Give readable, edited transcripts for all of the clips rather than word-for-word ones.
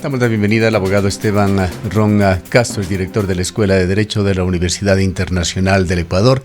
Damos la bienvenida al abogado Esteban Ron Castro, el director de la Escuela de Derecho de la Universidad Internacional del Ecuador.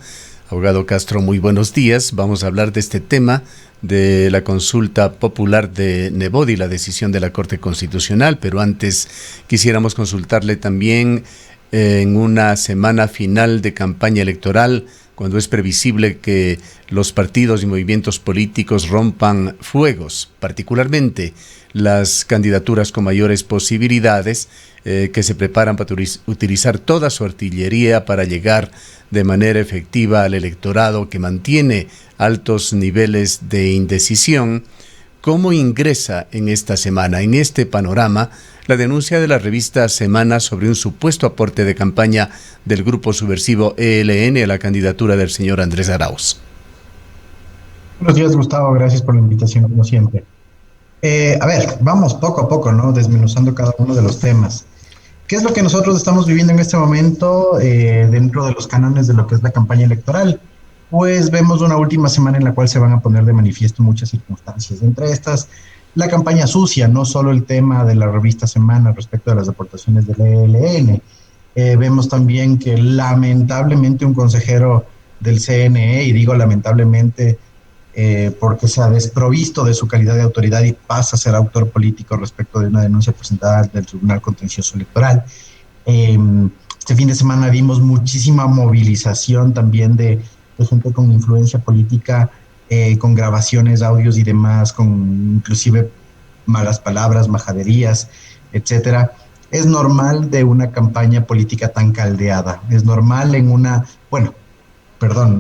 Abogado Castro, muy buenos días. Vamos a hablar de este tema de la consulta popular de Nebot y la decisión de la Corte Constitucional, pero antes quisiéramos consultarle también en una semana final de campaña electoral, cuando es previsible que los partidos y movimientos políticos rompan fuegos, particularmente las candidaturas con mayores posibilidades que se preparan para utilizar toda su artillería para llegar de manera efectiva al electorado que mantiene altos niveles de indecisión. ¿Cómo ingresa en esta semana, en este panorama, la denuncia de la revista Semana sobre un supuesto aporte de campaña del grupo subversivo ELN a la candidatura del señor Andrés Arauz? Buenos días, Gustavo. Gracias por la invitación, como siempre. Vamos poco a poco, ¿no? Desmenuzando cada uno de los temas. ¿Qué es lo que nosotros estamos viviendo en este momento dentro de los cánones de lo que es la campaña electoral? Pues vemos una última semana en la cual se van a poner de manifiesto muchas circunstancias. Entre estas, la campaña sucia, no solo el tema de la revista Semana respecto a las aportaciones del ELN. Vemos también que lamentablemente un consejero del CNE, y digo lamentablemente porque se ha desprovisto de su calidad de autoridad y pasa a ser autor político respecto de una denuncia presentada del Tribunal Contencioso Electoral. Este fin de semana vimos muchísima movilización también de gente con influencia política, con grabaciones, audios y demás, con inclusive malas palabras, majaderías, etcétera. Es normal de una campaña política tan caldeada, es normal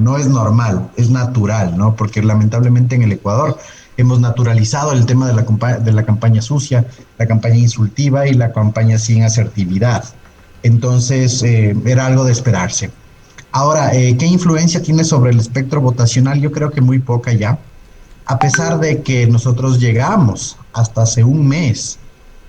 no es normal, es natural, ¿no? Porque lamentablemente en el Ecuador hemos naturalizado el tema de la campaña sucia, la campaña insultiva y la campaña sin asertividad. Entonces, era algo de esperarse. Ahora, ¿qué influencia tiene sobre el espectro votacional? Yo creo que muy poca ya. A pesar de que nosotros llegamos hasta hace un mes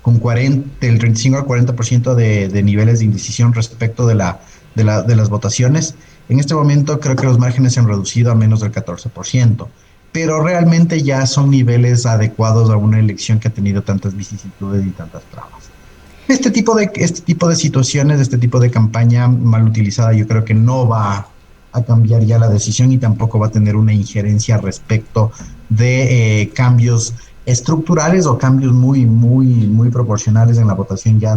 con del 35 al 40% de niveles de indecisión respecto de las votaciones, en este momento creo que los márgenes se han reducido a menos del 14%, pero realmente ya son niveles adecuados a una elección que ha tenido tantas vicisitudes y tantas trabas. Este tipo de situaciones, este tipo de campaña mal utilizada, yo creo que no va a cambiar ya la decisión y tampoco va a tener una injerencia respecto de cambios estructurales o cambios muy proporcionales en la votación ya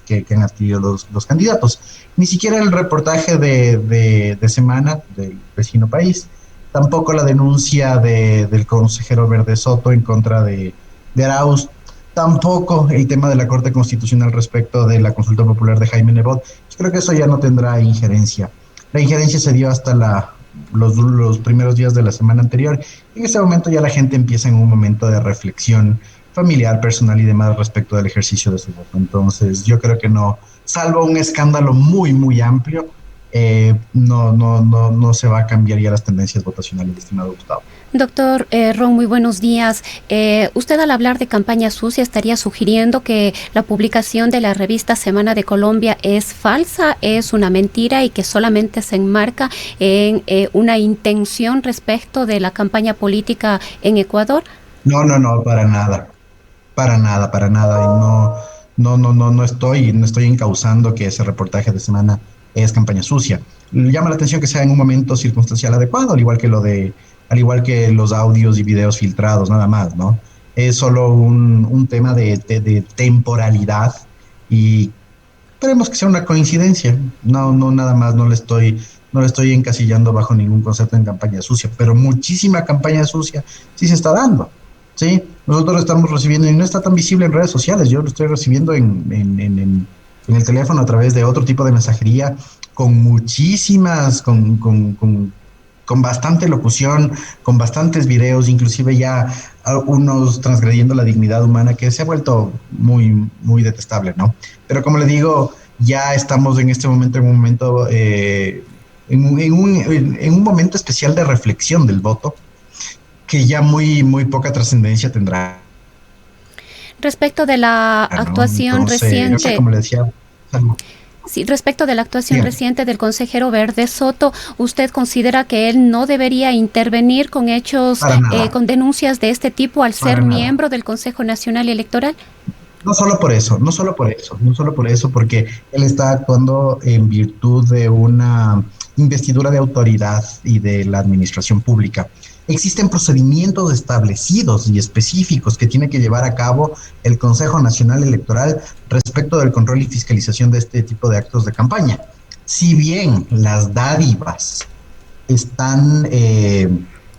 que han adquirido los candidatos. Ni siquiera el reportaje de Semana del vecino país, tampoco la denuncia del consejero Verde Soto en contra de Arauz, tampoco el tema de la Corte Constitucional respecto de la consulta popular de Jaime Nebot. Yo creo que eso ya no tendrá injerencia. La injerencia se dio hasta los primeros días de la semana anterior. En ese momento ya la gente empieza en un momento de reflexión familiar, personal y demás respecto del ejercicio de su voto. Entonces yo creo que no, salvo un escándalo muy amplio, no se va a cambiar ya las tendencias votacionales, estimado Gustavo. Doctor Ron, muy buenos días. Usted al hablar de campaña sucia estaría sugiriendo que la publicación de la revista Semana de Colombia es falsa, es una mentira y que solamente se enmarca en una intención respecto de la campaña política en Ecuador. No, para nada. No estoy encauzando que ese reportaje de Semana es campaña sucia. Llama la atención que sea en un momento circunstancial adecuado, al igual que los audios y videos filtrados, nada más, ¿no? Es solo un tema de temporalidad y esperemos que sea una coincidencia. No, nada más, no le estoy encasillando bajo ningún concepto en campaña sucia, pero muchísima campaña sucia sí se está dando, ¿sí? Nosotros lo estamos recibiendo y no está tan visible en redes sociales. Yo lo estoy recibiendo en el teléfono a través de otro tipo de mensajería con bastante locución, con bastantes videos, inclusive ya unos transgrediendo la dignidad humana, que se ha vuelto muy detestable, ¿no? Pero como le digo, ya estamos en este momento en un momento especial de reflexión del voto, que ya muy poca trascendencia tendrá. Respecto de la actuación reciente, como le decía, sí, respecto de la actuación reciente del consejero Verde Soto, ¿usted considera que él no debería intervenir con hechos, con denuncias de este tipo al ser miembro del Consejo Nacional Electoral? No solo por eso, no solo por eso, porque él está actuando en virtud de una investidura de autoridad y de la administración pública. Existen procedimientos establecidos y específicos que tiene que llevar a cabo el Consejo Nacional Electoral respecto del control y fiscalización de este tipo de actos de campaña. Si bien las dádivas están,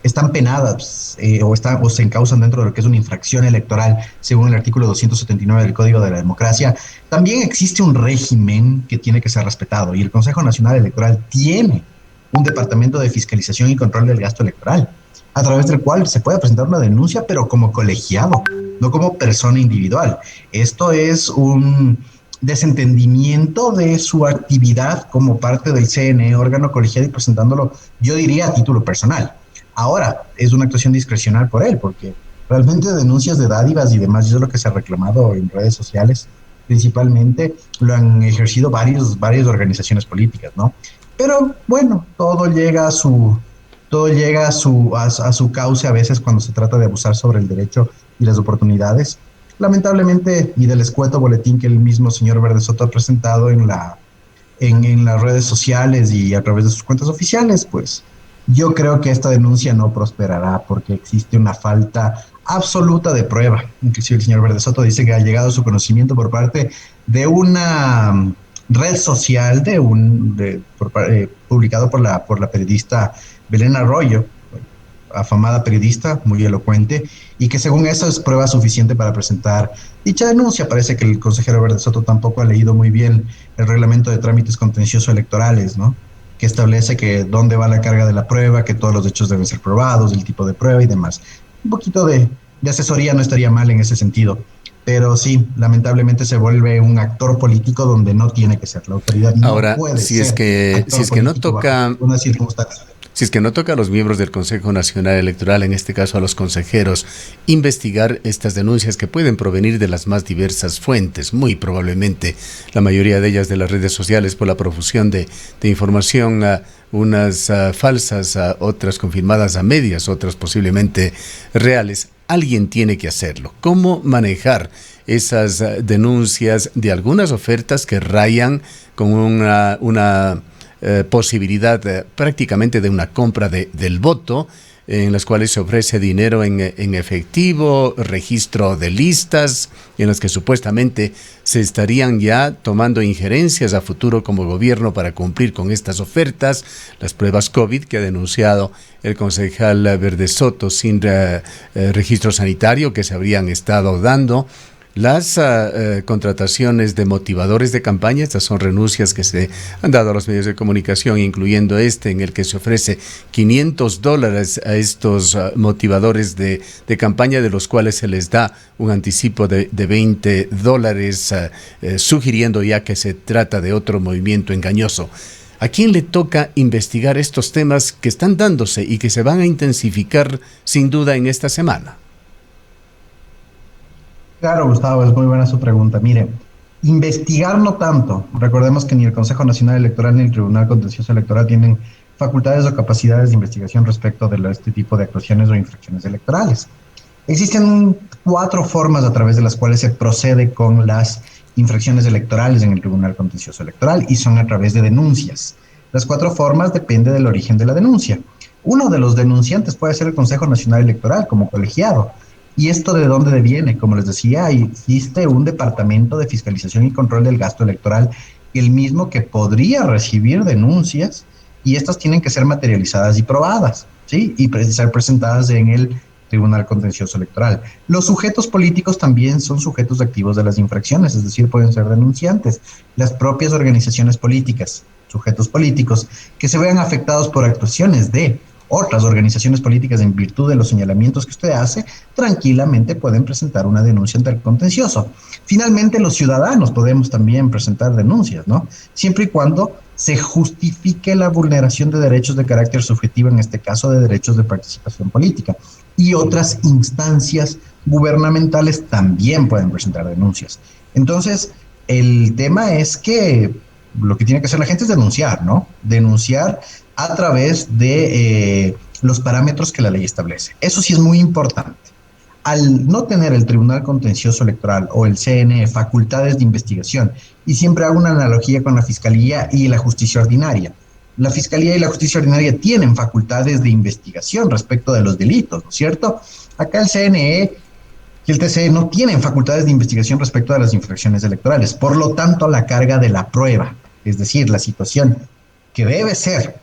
están penadas o se encausan dentro de lo que es una infracción electoral, según el artículo 279 del Código de la Democracia, también existe un régimen que tiene que ser respetado y el Consejo Nacional Electoral tiene un departamento de fiscalización y control del gasto electoral, a través del cual se puede presentar una denuncia, pero como colegiado, no como persona individual. Esto es un desentendimiento de su actividad como parte del CNE, órgano colegiado, y presentándolo, yo diría, a título personal. Ahora, es una actuación discrecional por él, porque realmente denuncias de dádivas y demás, y eso es lo que se ha reclamado en redes sociales, principalmente lo han ejercido varias organizaciones políticas, ¿no? Pero bueno, todo llega a su cauce a veces cuando se trata de abusar sobre el derecho y las oportunidades. Lamentablemente, y del escueto boletín que el mismo señor Verde Soto ha presentado en las redes sociales y a través de sus cuentas oficiales, pues yo creo que esta denuncia no prosperará porque existe una falta absoluta de prueba. Inclusive el señor Verde Soto dice que ha llegado a su conocimiento por parte de una red social publicado por la periodista Belén Arroyo, afamada periodista, muy elocuente, y que según eso es prueba suficiente para presentar dicha denuncia. Parece que el consejero Verde Soto tampoco ha leído muy bien el reglamento de trámites contenciosos electorales, ¿no? Que establece que dónde va la carga de la prueba, que todos los hechos deben ser probados, el tipo de prueba y demás. Un poquito de asesoría no estaría mal en ese sentido, pero sí, lamentablemente se vuelve un actor político donde no tiene que ser. La autoridad Ahora, no puede si ser es que no toca, una circunstancia. si es que no toca a los miembros del Consejo Nacional Electoral, en este caso a los consejeros, investigar estas denuncias que pueden provenir de las más diversas fuentes, muy probablemente la mayoría de ellas de las redes sociales por la profusión de información, unas falsas, otras confirmadas a medias, otras posiblemente reales. Alguien tiene que hacerlo. ¿Cómo manejar esas denuncias de algunas ofertas que rayan con una posibilidad prácticamente de una compra del voto, en las cuales se ofrece dinero en efectivo, registro de listas, en las que supuestamente se estarían ya tomando injerencias a futuro como gobierno para cumplir con estas ofertas, las pruebas COVID que ha denunciado el concejal Verde Soto sin registro sanitario que se habrían estado dando, las contrataciones de motivadores de campaña. Estas son renuncias que se han dado a los medios de comunicación, incluyendo en el que se ofrece $500 a estos motivadores de campaña, de los cuales se les da un anticipo de $20, sugiriendo ya que se trata de otro movimiento engañoso. ¿A quién le toca investigar estos temas que están dándose y que se van a intensificar sin duda en esta semana? Claro, Gustavo, es muy buena su pregunta. Mire, investigar no tanto. Recordemos que ni el Consejo Nacional Electoral ni el Tribunal Contencioso Electoral tienen facultades o capacidades de investigación respecto de este tipo de actuaciones o infracciones electorales. Existen 4 formas a través de las cuales se procede con las infracciones electorales en el Tribunal Contencioso Electoral y son a través de denuncias. Las 4 formas dependen del origen de la denuncia. Uno de los denunciantes puede ser el Consejo Nacional Electoral como colegiado. ¿Y esto de dónde viene? Como les decía, existe un departamento de fiscalización y control del gasto electoral, el mismo que podría recibir denuncias y estas tienen que ser materializadas y probadas, ¿sí? Y ser presentadas en el Tribunal Contencioso Electoral. Los sujetos políticos también son sujetos activos de las infracciones, es decir, pueden ser denunciantes. Las propias organizaciones políticas, sujetos políticos, que se vean afectados por actuaciones de otras organizaciones políticas en virtud de los señalamientos que usted hace, tranquilamente pueden presentar una denuncia ante el contencioso. Finalmente, los ciudadanos podemos también presentar denuncias, ¿no? Siempre y cuando se justifique la vulneración de derechos de carácter subjetivo, en este caso de derechos de participación política. Y otras instancias gubernamentales también pueden presentar denuncias. Entonces, el tema es que lo que tiene que hacer la gente es denunciar, ¿no? Denunciar a través de los parámetros que la ley establece. Eso sí es muy importante. al no tener el Tribunal Contencioso Electoral o el CNE facultades de investigación, y siempre hago una analogía con la Fiscalía y la Justicia Ordinaria. La Fiscalía y la Justicia Ordinaria tienen facultades de investigación respecto de los delitos, ¿no es cierto? Acá el CNE y el TCE no tienen facultades de investigación respecto de las infracciones electorales. Por lo tanto, la carga de la prueba, es decir, la situación que debe ser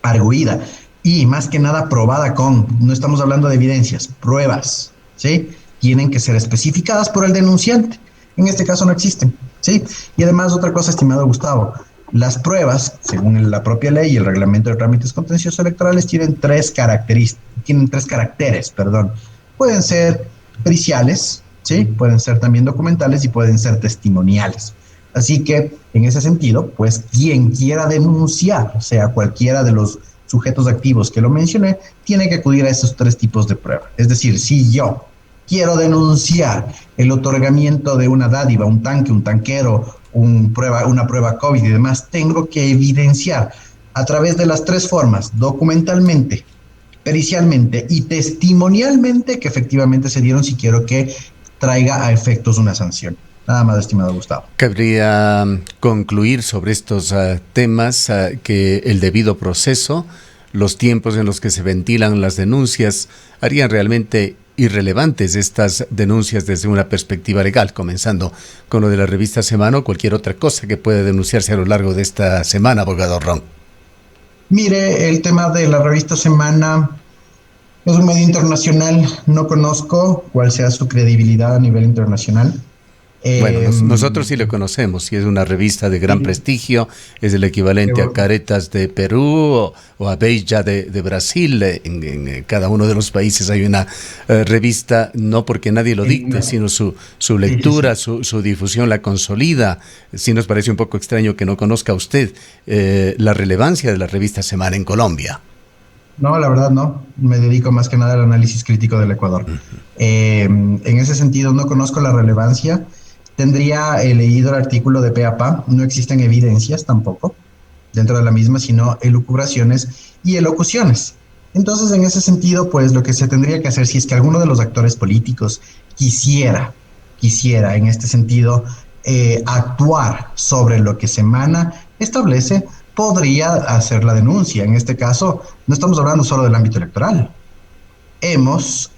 arguida y más que nada probada con, no estamos hablando de evidencias, pruebas, ¿sí? Tienen que ser especificadas por el denunciante. En este caso no existen, ¿sí? Y además, otra cosa, estimado Gustavo, las pruebas, según la propia ley y el reglamento de trámites contenciosos electorales, tienen tres caracteres. Pueden ser periciales, ¿sí? Pueden ser también documentales y pueden ser testimoniales. Así que, en ese sentido, pues quien quiera denunciar, o sea, cualquiera de los sujetos activos que lo mencioné, tiene que acudir a esos tres tipos de prueba. Es decir, si yo quiero denunciar el otorgamiento de una dádiva, un tanque, un tanquero, una prueba COVID y demás, tengo que evidenciar a través de las tres formas, documentalmente, pericialmente y testimonialmente, que efectivamente se dieron, si quiero que traiga a efectos una sanción. Nada más, estimado Gustavo. Cabría concluir sobre estos temas que el debido proceso, los tiempos en los que se ventilan las denuncias, harían realmente irrelevantes estas denuncias desde una perspectiva legal, comenzando con lo de la revista Semana o cualquier otra cosa que pueda denunciarse a lo largo de esta semana, abogado Ron. Mire, el tema de la revista Semana es un medio internacional, no conozco cuál sea su credibilidad a nivel internacional. Bueno, nosotros sí lo conocemos, y es una revista de gran prestigio, es el equivalente a Caretas de Perú o a Veja de Brasil. En cada uno de los países hay una revista, no porque nadie lo dicte, sino su lectura, su difusión la consolida. Sí nos parece un poco extraño que no conozca usted la relevancia de la revista Semana en Colombia. No, la verdad no. Me dedico más que nada al análisis crítico del Ecuador. En ese sentido no conozco la relevancia. Tendría leído el artículo de pe a pa. No existen evidencias tampoco dentro de la misma, sino elucubraciones y elocuciones. Entonces, en ese sentido, pues lo que se tendría que hacer, si es que alguno de los actores políticos quisiera en este sentido actuar sobre lo que Semana establece, podría hacer la denuncia. En este caso, no estamos hablando solo del ámbito electoral. Hemos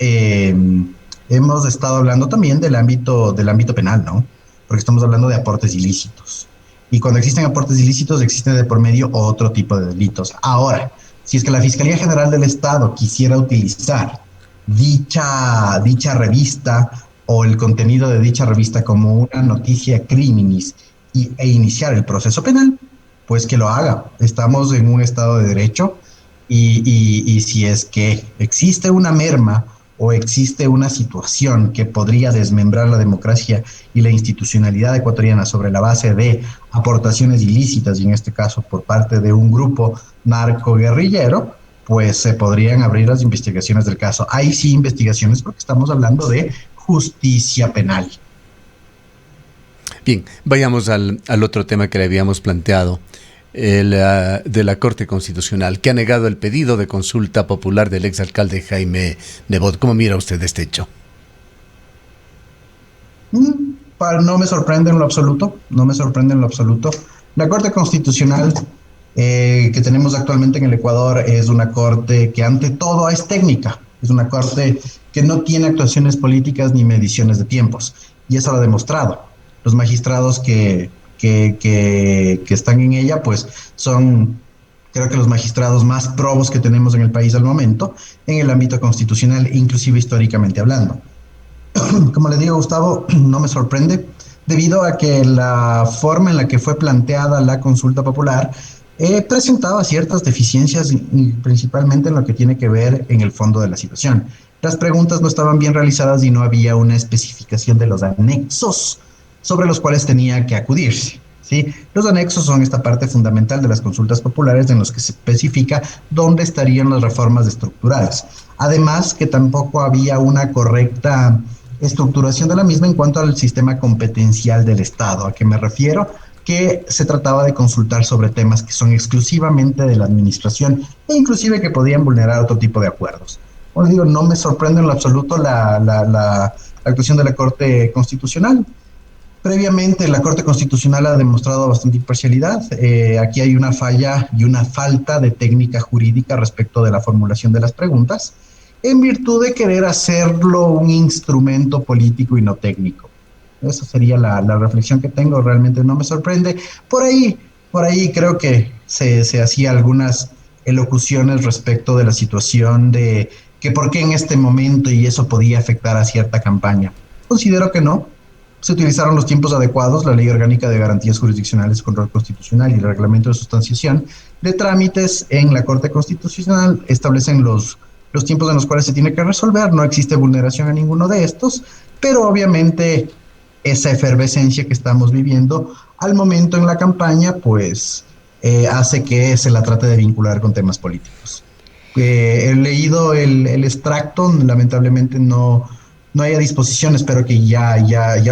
estado hablando también del ámbito penal, ¿no? Porque estamos hablando de aportes ilícitos. Y cuando existen aportes ilícitos, existe de por medio otro tipo de delitos. Ahora, si es que la Fiscalía General del Estado quisiera utilizar dicha revista o el contenido de dicha revista como una noticia criminis e iniciar el proceso penal, pues que lo haga. Estamos en un Estado de Derecho y si es que existe una merma o existe una situación que podría desmembrar la democracia y la institucionalidad ecuatoriana sobre la base de aportaciones ilícitas, y en este caso por parte de un grupo narcoguerrillero, pues se podrían abrir las investigaciones del caso. Ahí sí investigaciones, porque estamos hablando de justicia penal. Bien, vayamos al otro tema que le habíamos planteado. De la Corte Constitucional, que ha negado el pedido de consulta popular del exalcalde Jaime Nebot. ¿Cómo mira usted este hecho? No me sorprende en lo absoluto, La Corte Constitucional que tenemos actualmente en el Ecuador es una corte que ante todo es técnica, es una corte que no tiene actuaciones políticas ni mediciones de tiempos, y eso lo ha demostrado. Los magistrados que están en ella, pues son, creo que los magistrados más probos que tenemos en el país al momento, en el ámbito constitucional, inclusive históricamente hablando. Como le digo, Gustavo, no me sorprende, debido a que la forma en la que fue planteada la consulta popular presentaba ciertas deficiencias, principalmente en lo que tiene que ver en el fondo de la situación. Las preguntas no estaban bien realizadas y no había una especificación de los anexos sobre los cuales tenía que acudirse, ¿sí? Los anexos son esta parte fundamental de las consultas populares en los que se especifica dónde estarían las reformas estructurales. Además, que tampoco había una correcta estructuración de la misma en cuanto al sistema competencial del Estado. ¿A qué me refiero? Que se trataba de consultar sobre temas que son exclusivamente de la administración e inclusive que podían vulnerar otro tipo de acuerdos. Como les digo, no me sorprende en lo absoluto la actuación de la Corte Constitucional. Previamente, la Corte Constitucional ha demostrado bastante imparcialidad. Aquí hay una falla y una falta de técnica jurídica respecto de la formulación de las preguntas, en virtud de querer hacerlo un instrumento político y no técnico. Esa sería la reflexión que tengo. Realmente no me sorprende. Por ahí creo que se hacía algunas elocuciones respecto de la situación de que por qué en este momento y eso podía afectar a cierta campaña. Considero que no. Se utilizaron los tiempos adecuados, la Ley Orgánica de Garantías Jurisdiccionales, Control Constitucional y el Reglamento de Sustanciación de Trámites en la Corte Constitucional establecen los tiempos en los cuales se tiene que resolver. No existe vulneración a ninguno de estos, pero obviamente esa efervescencia que estamos viviendo al momento en la campaña, pues hace que se la trate de vincular con temas políticos. He leído el extracto, lamentablemente no hay a disposición, espero que ya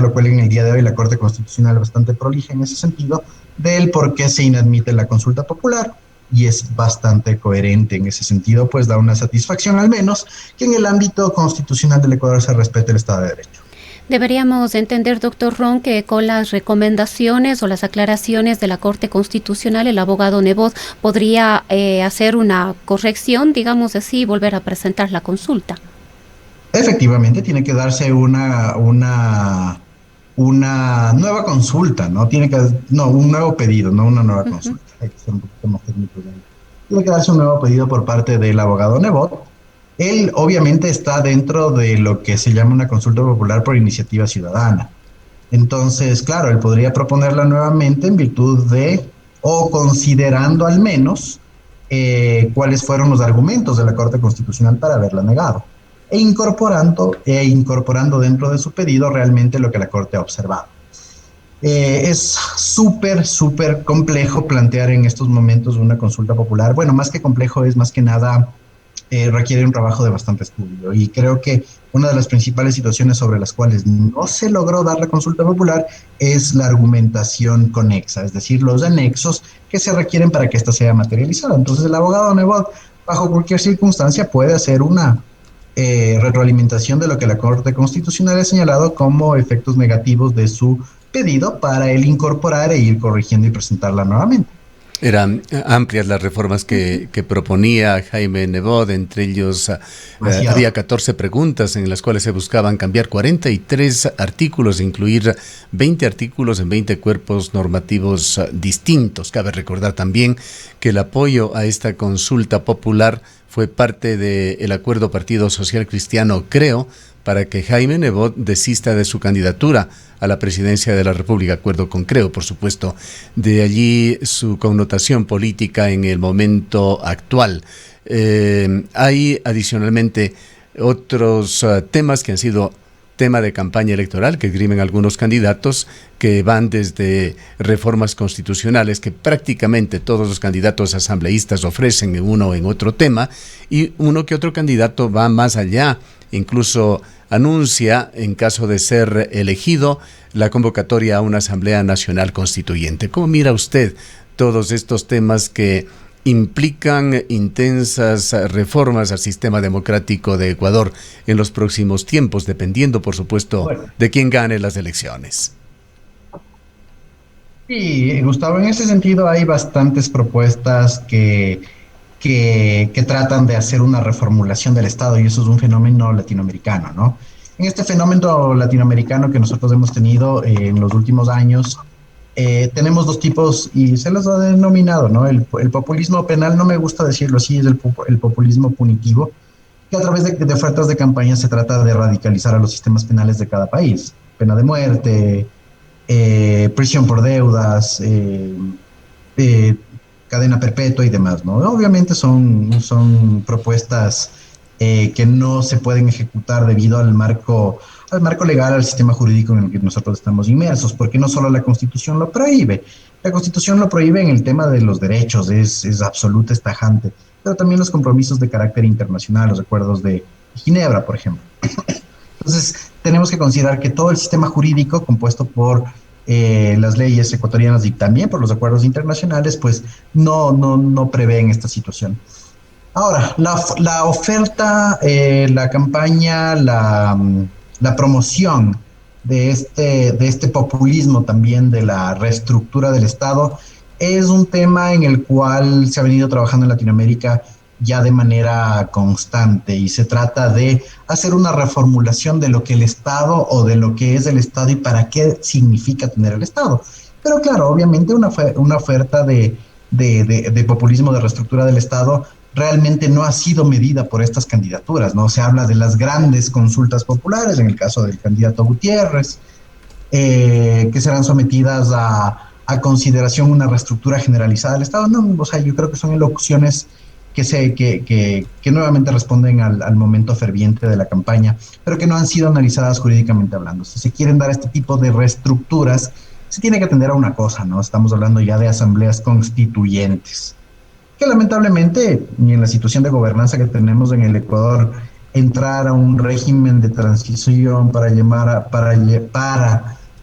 lo cuelguen el día de hoy, la Corte Constitucional bastante prolija en ese sentido, del por qué se inadmite la consulta popular, y es bastante coherente en ese sentido, pues da una satisfacción al menos que en el ámbito constitucional del Ecuador se respete el Estado de Derecho. Deberíamos entender, doctor Ron, que con las recomendaciones o las aclaraciones de la Corte Constitucional, el abogado Nebot podría hacer una corrección, digamos así, y volver a presentar la consulta. Efectivamente, tiene que darse una nueva consulta, ¿no? Un nuevo pedido, no una nueva consulta. Hay que ser un poquito más técnico. Tiene que darse un nuevo pedido por parte del abogado Nebot. Él obviamente está dentro de lo que se llama una consulta popular por iniciativa ciudadana. Entonces, claro, él podría proponerla nuevamente en virtud de, o considerando al menos, cuáles fueron los argumentos de la Corte Constitucional para haberla negado, e incorporando dentro de su pedido realmente lo que la Corte ha observado. Es súper complejo plantear en estos momentos una consulta popular. Bueno, más que complejo, es más que nada requiere un trabajo de bastante estudio, y creo que una de las principales situaciones sobre las cuales no se logró dar la consulta popular es la argumentación conexa, es decir, los anexos que se requieren para que ésta sea materializada. Entonces el abogado Nebot, bajo cualquier circunstancia, puede hacer una retroalimentación de lo que la Corte Constitucional ha señalado como efectos negativos de su pedido para él incorporar e ir corrigiendo y presentarla nuevamente. Eran amplias las reformas que proponía Jaime Nebot, entre ellos había 14 preguntas en las cuales se buscaban cambiar 43 artículos, incluir 20 artículos en 20 cuerpos normativos distintos. Cabe recordar también que el apoyo a esta consulta popular fue parte del acuerdo Partido Social Cristiano, creo, para que Jaime Nebot desista de su candidatura a la presidencia de la República, acuerdo con Creo, por supuesto, de allí su connotación política en el momento actual. Hay adicionalmente otros temas que han sido tema de campaña electoral que esgrimen algunos candidatos, que van desde reformas constitucionales que prácticamente todos los candidatos asambleístas ofrecen en uno o en otro tema, y uno que otro candidato va más allá, incluso anuncia, en caso de ser elegido, la convocatoria a una Asamblea Nacional Constituyente. ¿Cómo mira usted todos estos temas que implican intensas reformas al sistema democrático de Ecuador en los próximos tiempos, dependiendo, por supuesto, de quién gane las elecciones? Sí, Gustavo, en ese sentido hay bastantes propuestas que tratan de hacer una reformulación del Estado, y eso es un fenómeno latinoamericano, ¿no? En este fenómeno latinoamericano que nosotros hemos tenido en los últimos años, tenemos dos tipos, y se los ha denominado, ¿no? El populismo penal, no me gusta decirlo así, es el populismo punitivo, que a través de ofertas de campaña se trata de radicalizar a los sistemas penales de cada país. Pena de muerte, prisión por deudas, cadena perpetua y demás, ¿no? Obviamente son propuestas que no se pueden ejecutar debido al marco legal, al sistema jurídico en el que nosotros estamos inmersos, porque no solo la Constitución lo prohíbe. La Constitución lo prohíbe en el tema de los derechos, es absoluta, es tajante, pero también los compromisos de carácter internacional, los acuerdos de Ginebra, por ejemplo. Entonces, tenemos que considerar que todo el sistema jurídico compuesto por las leyes ecuatorianas y también por los acuerdos internacionales, pues no prevén esta situación. Ahora, la oferta, la campaña, la promoción de este populismo también de la reestructura del Estado es un tema en el cual se ha venido trabajando en Latinoamérica ya de manera constante y se trata de hacer una reformulación de lo que el Estado o de lo que es el Estado y para qué significa tener el Estado. Pero claro, obviamente una oferta de populismo, de reestructura del Estado, realmente no ha sido medida por estas candidaturas, ¿no? Se habla de las grandes consultas populares, en el caso del candidato Gutiérrez, que serán sometidas a consideración una reestructura generalizada del Estado. No, o sea, yo creo que son elecciones que nuevamente responden al momento ferviente de la campaña, pero que no han sido analizadas jurídicamente hablando. Si se quieren dar este tipo de reestructuras, se tiene que atender a una cosa, ¿no? Estamos hablando ya de asambleas constituyentes, que lamentablemente, y en la situación de gobernanza que tenemos en el Ecuador, entrar a un régimen de transición para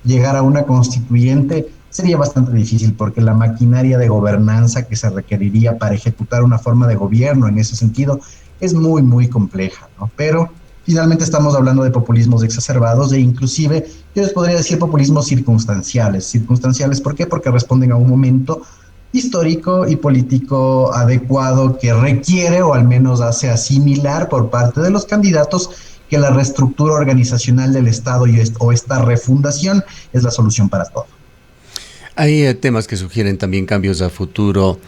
llegar a una constituyente sería bastante difícil, porque la maquinaria de gobernanza que se requeriría para ejecutar una forma de gobierno en ese sentido es muy, muy compleja, ¿no? Pero finalmente estamos hablando de populismos exacerbados e inclusive yo les podría decir populismos circunstanciales. Circunstanciales, ¿por qué? Porque responden a un momento histórico y político adecuado que requiere o al menos hace asimilar por parte de los candidatos que la reestructura organizacional del Estado o esta refundación es la solución para todo. Hay temas que sugieren también cambios a futuro,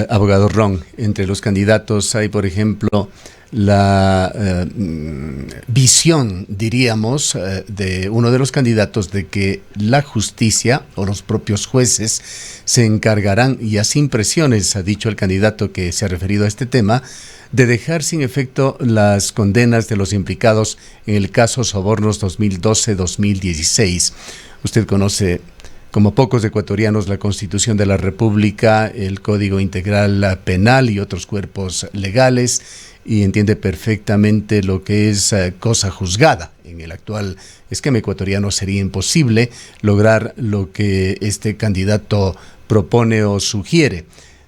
abogado Ron. Entre los candidatos hay, por ejemplo, la visión, diríamos, de uno de los candidatos de que la justicia o los propios jueces se encargarán, y a sin presiones, ha dicho el candidato que se ha referido a este tema, de dejar sin efecto las condenas de los implicados en el caso Sobornos 2012-2016. Usted conoce, como pocos ecuatorianos, la Constitución de la República, el Código Integral Penal y otros cuerpos legales, y entiende perfectamente lo que es cosa juzgada. En el actual esquema ecuatoriano sería imposible lograr lo que este candidato propone o sugiere.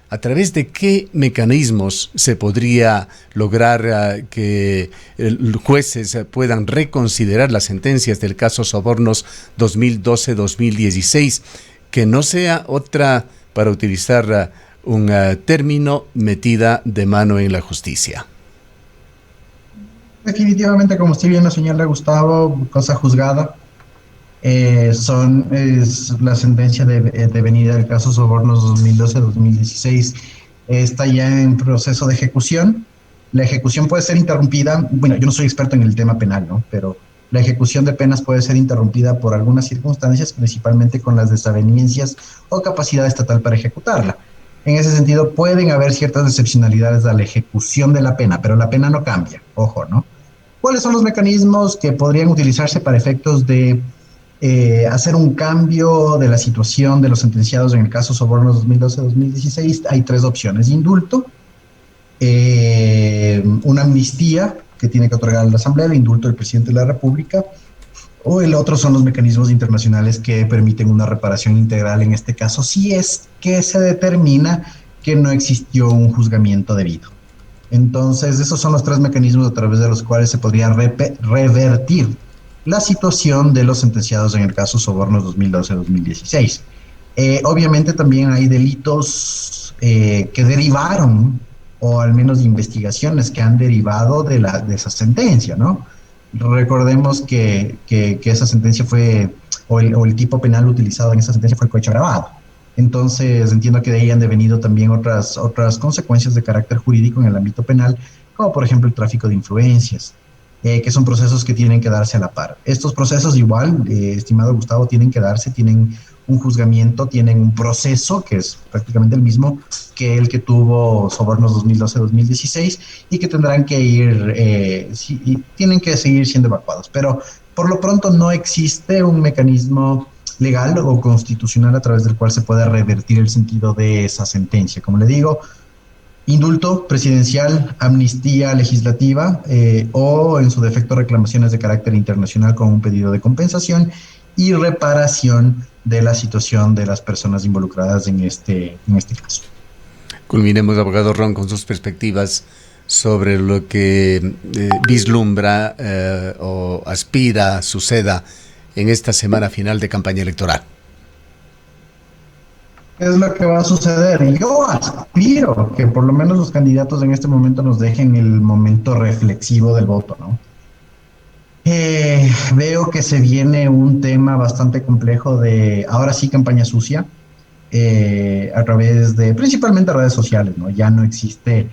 ¿A través de qué mecanismos se podría lograr que jueces puedan reconsiderar las sentencias del caso Sobornos 2012-2016, que no sea otra, para utilizar un término, metida de mano en la justicia? Definitivamente, como usted bien lo señala, Gustavo, cosa juzgada. Es la sentencia de venida del caso Sobornos 2012-2016 está ya en proceso de ejecución. La ejecución puede ser interrumpida, bueno, yo no soy experto en el tema penal, ¿no? Pero la ejecución de penas puede ser interrumpida por algunas circunstancias, principalmente con las desavenencias o capacidad estatal para ejecutarla. En ese sentido, pueden haber ciertas excepcionalidades a la ejecución de la pena, pero la pena no cambia, ojo, ¿no? ¿Cuáles son los mecanismos que podrían utilizarse para efectos de hacer un cambio de la situación de los sentenciados en el caso Sobornos 2012-2016? Hay tres opciones: indulto, una amnistía que tiene que otorgar la Asamblea, el indulto del presidente de la República, o el otro son los mecanismos internacionales que permiten una reparación integral en este caso, si es que se determina que no existió un juzgamiento debido. Entonces, esos son los tres mecanismos a través de los cuales se podría revertir la situación de los sentenciados en el caso Sobornos 2012-2016. Obviamente también hay delitos que derivaron, o al menos investigaciones que han derivado de esa sentencia, ¿no? Recordemos que esa sentencia fue, o el tipo penal utilizado en esa sentencia fue el cohecho agravado. Entonces entiendo que de ahí han devenido también otras consecuencias de carácter jurídico en el ámbito penal, como por ejemplo el tráfico de influencias, que son procesos que tienen que darse a la par. Estos procesos igual, estimado Gustavo, tienen que darse, tienen un juzgamiento, tienen un proceso que es prácticamente el mismo que el que tuvo Sobornos 2012-2016 y que tendrán que tienen que seguir siendo evacuados. Pero por lo pronto no existe un mecanismo legal o constitucional a través del cual se pueda revertir el sentido de esa sentencia. Como le digo, indulto presidencial, amnistía legislativa o en su defecto reclamaciones de carácter internacional con un pedido de compensación y reparación de la situación de las personas involucradas en este caso. Culminemos, abogado Ron, con sus perspectivas sobre lo que vislumbra o aspira suceda en esta semana final de campaña electoral. ¿Qué es lo que va a suceder? Yo aspiro que por lo menos los candidatos en este momento nos dejen el momento reflexivo del voto, ¿no? Veo que se viene un tema bastante complejo de, ahora sí, campaña sucia, a través de, principalmente redes sociales, ¿no? Ya no existe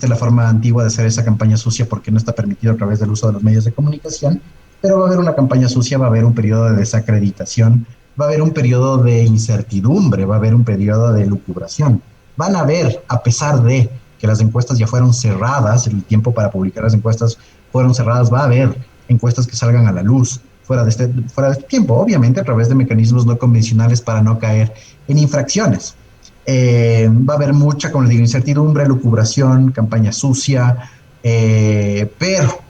la forma antigua de hacer esa campaña sucia porque no está permitido a través del uso de los medios de comunicación, pero va a haber una campaña sucia, va a haber un periodo de desacreditación, va a haber un periodo de incertidumbre, va a haber un periodo de lucubración. Van a haber, a pesar de que las encuestas ya fueron cerradas, el tiempo para publicar las encuestas fueron cerradas, va a haber encuestas que salgan a la luz fuera de este tiempo, obviamente a través de mecanismos no convencionales para no caer en infracciones. Va a haber mucha, como les digo, incertidumbre, lucubración, campaña sucia, pero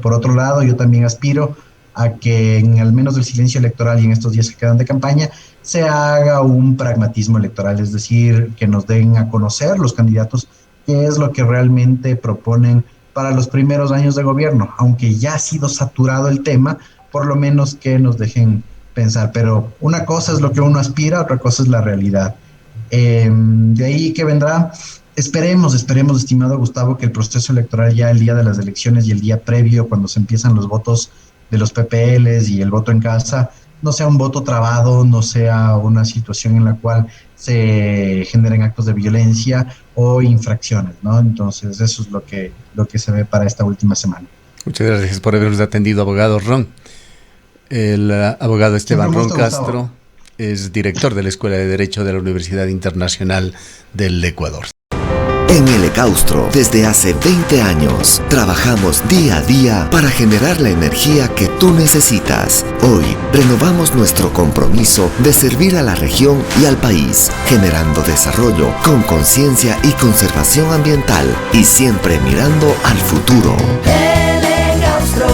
por otro lado yo también aspiro a que en al menos el silencio electoral y en estos días que quedan de campaña se haga un pragmatismo electoral, es decir, que nos den a conocer los candidatos qué es lo que realmente proponen para los primeros años de gobierno, aunque ya ha sido saturado el tema, por lo menos que nos dejen pensar, pero una cosa es lo que uno aspira, otra cosa es la realidad. De ahí que vendrá, esperemos, estimado Gustavo, que el proceso electoral ya el día de las elecciones y el día previo, cuando se empiezan los votos de los PPLs y el voto en casa, no sea un voto trabado, no sea una situación en la cual se generen actos de violencia o infracciones, ¿no? Entonces eso es lo que se ve para esta última semana. Muchas gracias por habernos atendido, abogado Ron. El abogado Esteban Ron Castro es director de la Escuela de Derecho de la Universidad Internacional del Ecuador. En el Ecaustro, desde hace 20 años, trabajamos día a día para generar la energía que tú necesitas. Hoy, renovamos nuestro compromiso de servir a la región y al país, generando desarrollo con conciencia y conservación ambiental y siempre mirando al futuro. El Ecaustro.